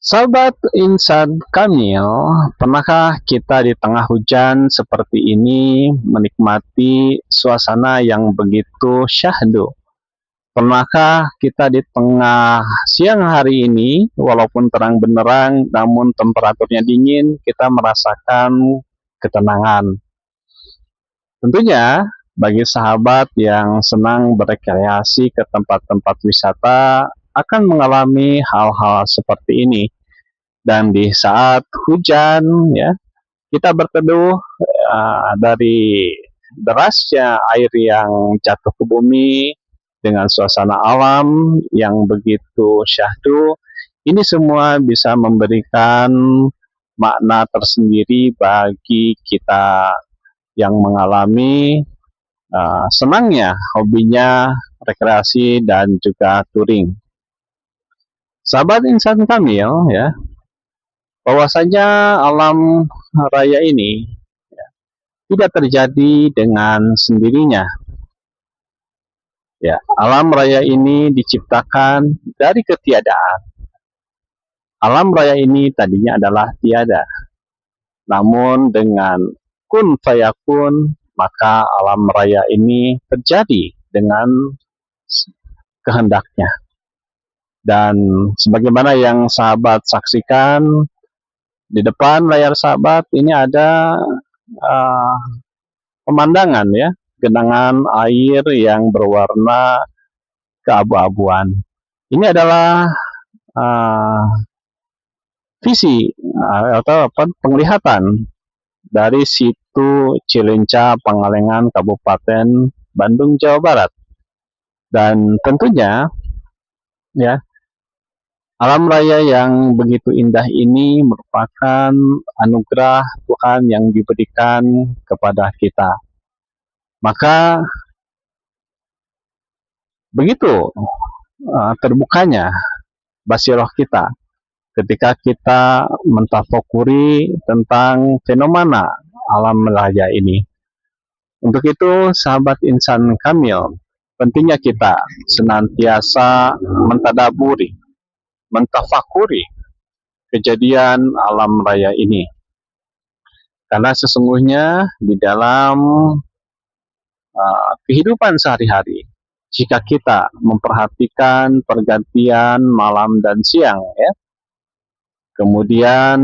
Sahabat Insan Kamil, pernahkah kita di tengah hujan seperti ini menikmati suasana yang begitu syahdu? Pernahkah kita di tengah siang hari ini, walaupun terang benderang, namun temperaturnya dingin, kita merasakan ketenangan? Tentunya, bagi sahabat yang senang berekreasi ke tempat-tempat wisata, akan mengalami hal-hal seperti ini. Dan di saat hujan, ya, kita berteduh dari derasnya air yang jatuh ke bumi dengan suasana alam yang begitu syahdu. Ini semua bisa memberikan makna tersendiri bagi kita yang mengalami senangnya hobinya rekreasi dan juga touring. Sahabat Insan Kamil, ya, bahwasanya alam raya ini tidak terjadi dengan sendirinya. Ya, alam raya ini diciptakan dari ketiadaan. Alam raya ini tadinya adalah tiada. Namun dengan kun fayakun, maka alam raya ini terjadi dengan kehendaknya. Dan sebagaimana yang sahabat saksikan, di depan layar sahabat ini ada pemandangan, ya, genangan air yang berwarna keabu-abuan. Ini adalah visi atau penglihatan dari situ Cilenca, Pangalengan, Kabupaten Bandung, Jawa Barat. Dan tentunya, ya, alam raya yang begitu indah ini merupakan anugerah Tuhan yang diberikan kepada kita. Maka begitu terbukanya basiroh kita ketika kita mentafakuri tentang fenomena alam raya ini. Untuk itu, sahabat Insan Kamil, pentingnya kita senantiasa mentadaburi, mentafakuri kejadian alam raya ini. Karena sesungguhnya di dalam kehidupan sehari-hari, jika kita memperhatikan pergantian malam dan siang, ya, kemudian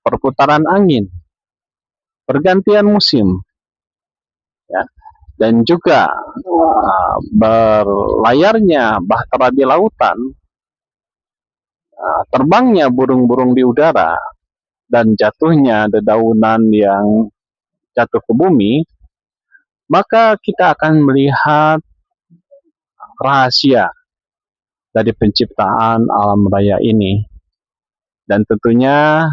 perputaran angin, pergantian musim, ya, dan juga berlayarnya bahtera di lautan, terbangnya burung-burung di udara, dan jatuhnya dedaunan yang jatuh ke bumi, maka kita akan melihat rahasia dari penciptaan alam raya ini. Dan tentunya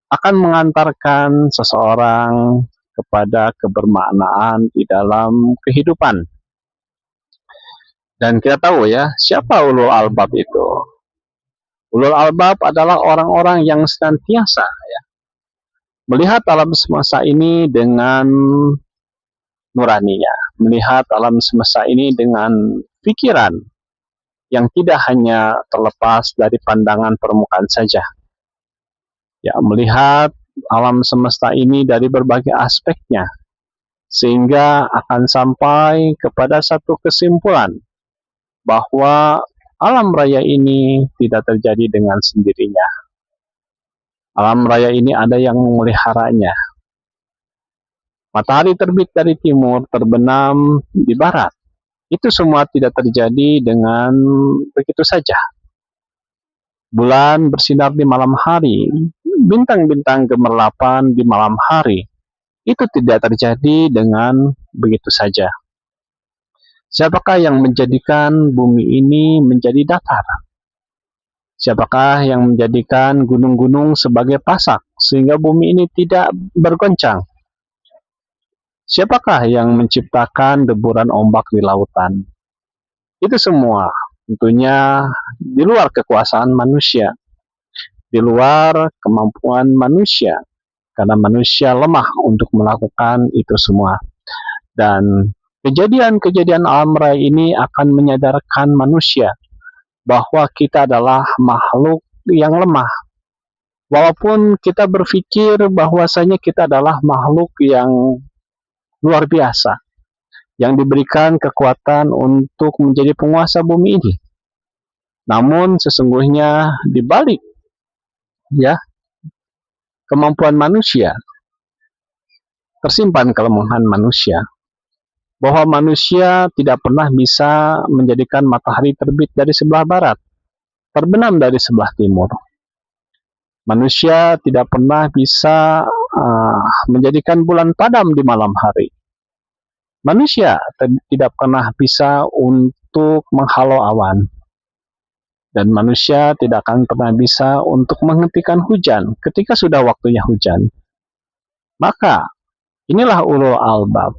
akan mengantarkan seseorang kepada kebermaknaan di dalam kehidupan. Dan kita tahu, ya, siapa ulul albab itu. Ulul albab adalah orang-orang yang senantiasa, ya, melihat alam semesta ini dengan nuraninya, melihat alam semesta ini dengan pikiran yang tidak hanya terlepas dari pandangan permukaan saja. Ya, melihat alam semesta ini dari berbagai aspeknya, sehingga akan sampai kepada satu kesimpulan bahwa alam raya ini tidak terjadi dengan sendirinya. Alam raya ini ada yang memeliharanya. Matahari terbit dari timur, terbenam di barat. Itu semua tidak terjadi dengan begitu saja. Bulan bersinar di malam hari, bintang-bintang gemerlapan di malam hari. Itu tidak terjadi dengan begitu saja. Siapakah yang menjadikan bumi ini menjadi datar? Siapakah yang menjadikan gunung-gunung sebagai pasak sehingga bumi ini tidak bergoncang? Siapakah yang menciptakan deburan ombak di lautan? Itu semua tentunya di luar kekuasaan manusia, di luar kemampuan manusia, karena manusia lemah untuk melakukan itu semua. Dan kejadian-kejadian alam raya ini akan menyadarkan manusia bahwa kita adalah makhluk yang lemah. Walaupun kita berpikir bahwasanya kita adalah makhluk yang luar biasa, yang diberikan kekuatan untuk menjadi penguasa bumi ini. Namun sesungguhnya di balik ya kemampuan manusia tersimpan kelemahan manusia, bahwa manusia tidak pernah bisa menjadikan matahari terbit dari sebelah barat, terbenam dari sebelah timur. Manusia tidak pernah bisa menjadikan bulan padam di malam hari. Manusia tidak pernah bisa untuk menghalau awan. Dan manusia tidak akan pernah bisa untuk menghentikan hujan ketika sudah waktunya hujan. Maka inilah ulul albab.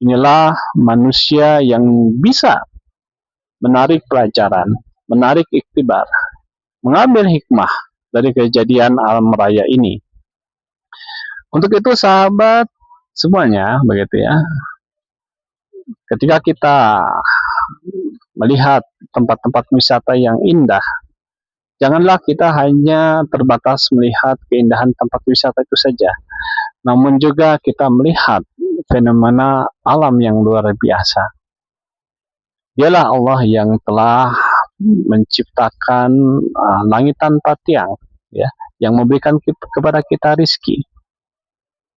Inilah manusia yang bisa menarik pelajaran, menarik iktibar, mengambil hikmah dari kejadian alam raya ini. Untuk itu sahabat semuanya begitu ya. Ketika kita melihat tempat-tempat wisata yang indah, janganlah kita hanya terbatas melihat keindahan tempat wisata itu saja, namun juga kita melihat fenomena alam yang luar biasa. Dialah Allah yang telah menciptakan langit tanpa tiang, ya, yang memberikan kepada kita rizki.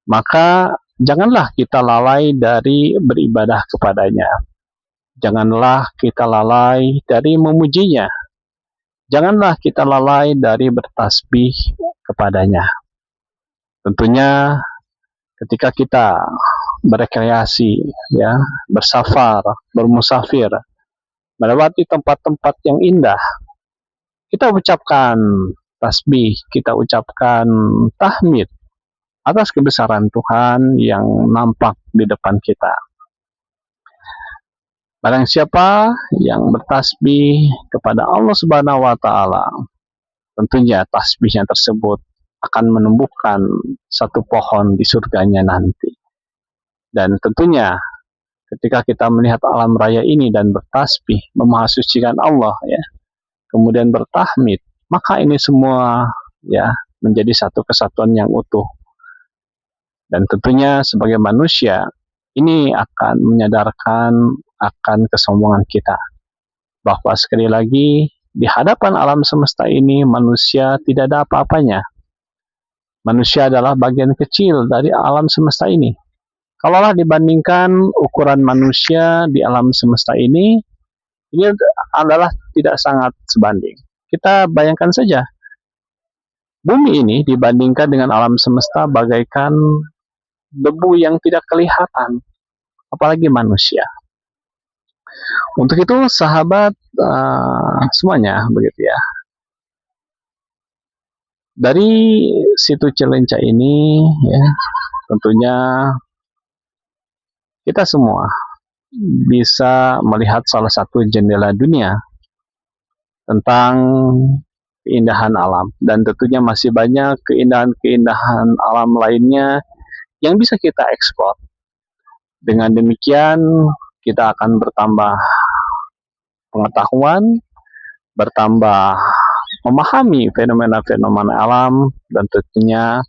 Maka janganlah kita lalai dari beribadah kepadanya. Janganlah kita lalai dari memujinya. Janganlah kita lalai dari bertasbih kepadanya. Tentunya ketika kita berekreasi, ya, bersafar, bermusafir, melewati tempat-tempat yang indah, kita ucapkan tasbih, kita ucapkan tahmid atas kebesaran Tuhan yang nampak di depan kita. Barang siapa yang bertasbih kepada Allah Subhanahu wa taala, tentunya tasbihnya tersebut akan menumbuhkan satu pohon di surganya nanti. Dan tentunya ketika kita melihat alam raya ini dan bertasbih, memahasucikan Allah, ya, kemudian bertahmid, maka ini semua ya menjadi satu kesatuan yang utuh. Dan tentunya sebagai manusia ini akan menyadarkan akan kesombongan kita, bahwa sekali lagi di hadapan alam semesta ini manusia tidak ada apa-apanya. Manusia adalah bagian kecil dari alam semesta ini. Kalaulah dibandingkan ukuran manusia di alam semesta ini adalah tidak sangat sebanding. Kita bayangkan saja, bumi ini dibandingkan dengan alam semesta bagaikan debu yang tidak kelihatan, apalagi manusia. Untuk itu sahabat semuanya begitu ya. Dari situ Cileunca ini ya, tentunya kita semua bisa melihat salah satu jendela dunia tentang keindahan alam, dan tentunya masih banyak keindahan-keindahan alam lainnya yang bisa kita eksplor. Dengan demikian kita akan bertambah pengetahuan, bertambah memahami fenomena-fenomena alam, dan tentunya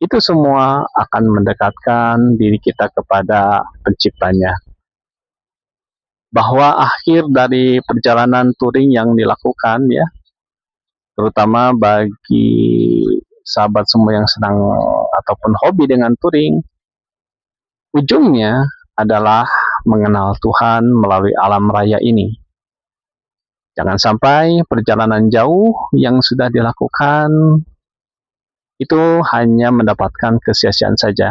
itu semua akan mendekatkan diri kita kepada penciptanya. Bahwa akhir dari perjalanan touring yang dilakukan ya, terutama bagi sahabat semua yang sedang ataupun hobi dengan touring, ujungnya adalah mengenal Tuhan melalui alam raya ini. Jangan sampai perjalanan jauh yang sudah dilakukan itu hanya mendapatkan kesia-siaan saja.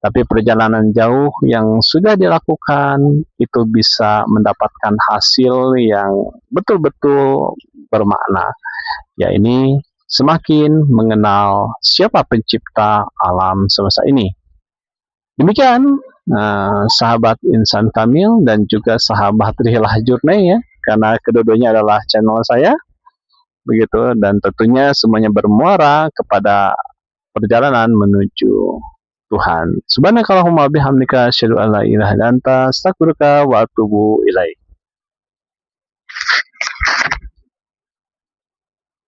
Tapi perjalanan jauh yang sudah dilakukan itu bisa mendapatkan hasil yang betul-betul bermakna. Ya, ini semakin mengenal siapa pencipta alam semesta ini. Demikian sahabat Insan Kamil dan juga sahabat Rihilah Journey ya, karena kedua-duanya adalah channel saya begitu, dan tentunya semuanya bermuara kepada perjalanan menuju Tuhan. Subhanakallahumma bihamdika asyhadu an la ilaha illa anta astaghfiruka wa atubu ilaik.